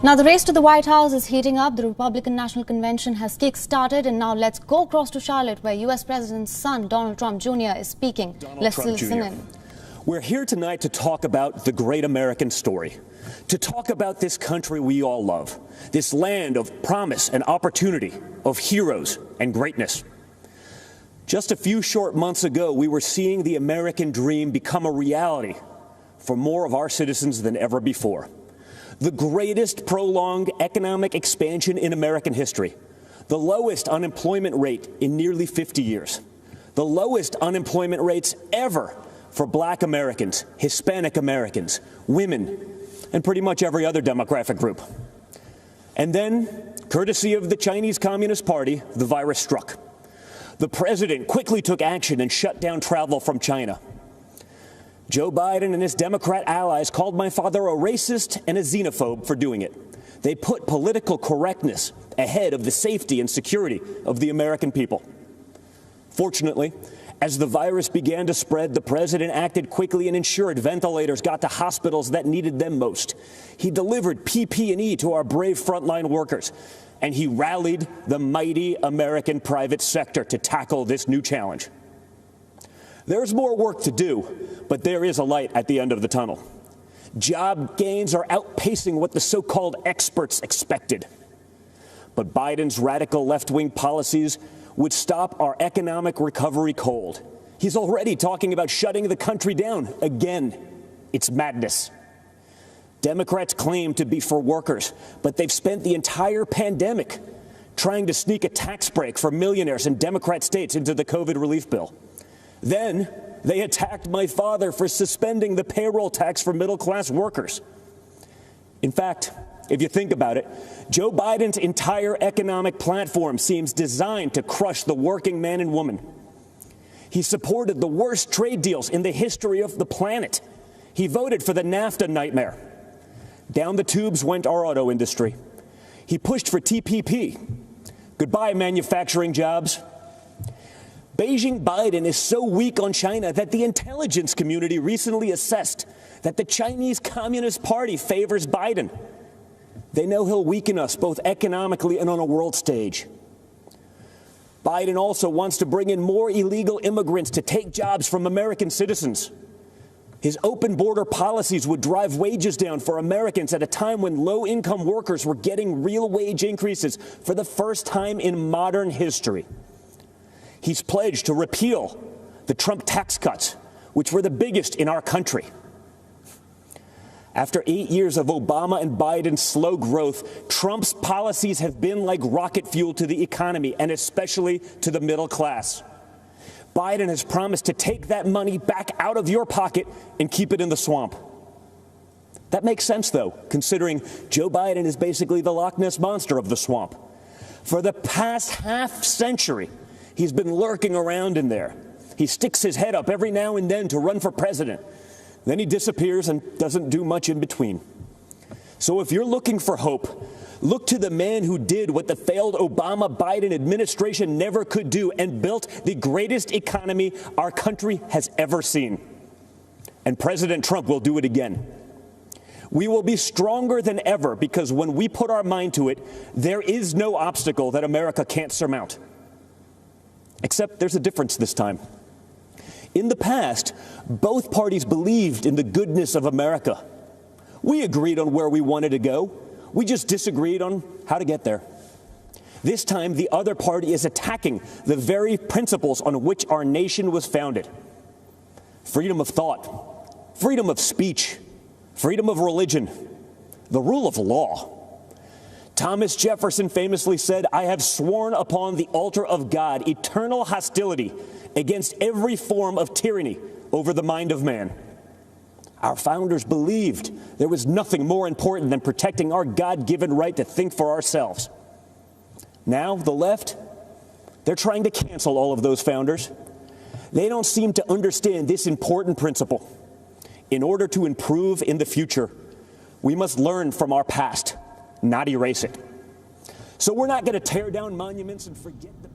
Now, the race to the White House is heating up. The Republican National Convention has kick-started, and now let's go across to Charlotte, where U.S. President's son, Donald Trump Jr., is speaking. Let's listen in. We're here tonight to talk about the great American story, to talk about this country we all love, this land of promise and opportunity, of heroes and greatness. Just a few short months ago, we were seeing the American dream become a reality for more of our citizens than ever before. The greatest prolonged economic expansion in American history, the lowest unemployment rate in nearly 50 years, the lowest unemployment rates ever for Black Americans, Hispanic Americans, women, and pretty much every other demographic group. And then, courtesy of the Chinese Communist Party, the virus struck. The president quickly took action and shut down travel from China. Joe Biden and his Democrat allies called my father a racist and a xenophobe for doing it. They put political correctness ahead of the safety and security of the American people. Fortunately, as the virus began to spread, the president acted quickly and ensured ventilators got to hospitals that needed them most. He delivered PPE to our brave frontline workers, and he rallied the mighty American private sector to tackle this new challenge. There's more work to do, but there is a light at the end of the tunnel. Job gains are outpacing what the so-called experts expected. But Biden's radical left-wing policies would stop our economic recovery cold. He's already talking about shutting the country down again. It's madness. Democrats claim to be for workers, but they've spent the entire pandemic trying to sneak a tax break for millionaires in Democrat states into the COVID relief bill. Then they attacked my father for suspending the payroll tax for middle-class workers. In fact, if you think about it, Joe Biden's entire economic platform seems designed to crush the working man and woman. He supported the worst trade deals in the history of the planet. He voted for the NAFTA nightmare. Down the tubes went our auto industry. He pushed for TPP. Goodbye, manufacturing jobs. Beijing Biden is so weak on China that the intelligence community recently assessed that the Chinese Communist Party favors Biden. They know he'll weaken us both economically and on a world stage. Biden also wants to bring in more illegal immigrants to take jobs from American citizens. His open border policies would drive wages down for Americans at a time when low-income workers were getting real wage increases for the first time in modern history. He's pledged to repeal the Trump tax cuts, which were the biggest in our country. After 8 years of Obama and Biden's slow growth, Trump's policies have been like rocket fuel to the economy, and especially to the middle class. Biden has promised to take that money back out of your pocket and keep it in the swamp. That makes sense, though, considering Joe Biden is basically the Loch Ness Monster of the swamp. For the past half-century, he's been lurking around in there. He sticks his head up every now and then to run for president. Then he disappears and doesn't do much in between. So if you're looking for hope, look to the man who did what the failed Obama-Biden administration never could do and built the greatest economy our country has ever seen. And President Trump will do it again. We will be stronger than ever because when we put our mind to it, there is no obstacle that America can't surmount. Except there's a difference this time. In the past, both parties believed in the goodness of America. We agreed on where we wanted to go. We just disagreed on how to get there. This time, the other party is attacking the very principles on which our nation was founded. Freedom of thought, freedom of speech, freedom of religion, the rule of law. Thomas Jefferson famously said, "I have sworn upon the altar of God eternal hostility against every form of tyranny over the mind of man." Our founders believed there was nothing more important than protecting our God-given right to think for ourselves. Now, the left, they're trying to cancel all of those founders. They don't seem to understand this important principle. In order to improve in the future, we must learn from our past, not erase it. So we're not going to tear down monuments and forget the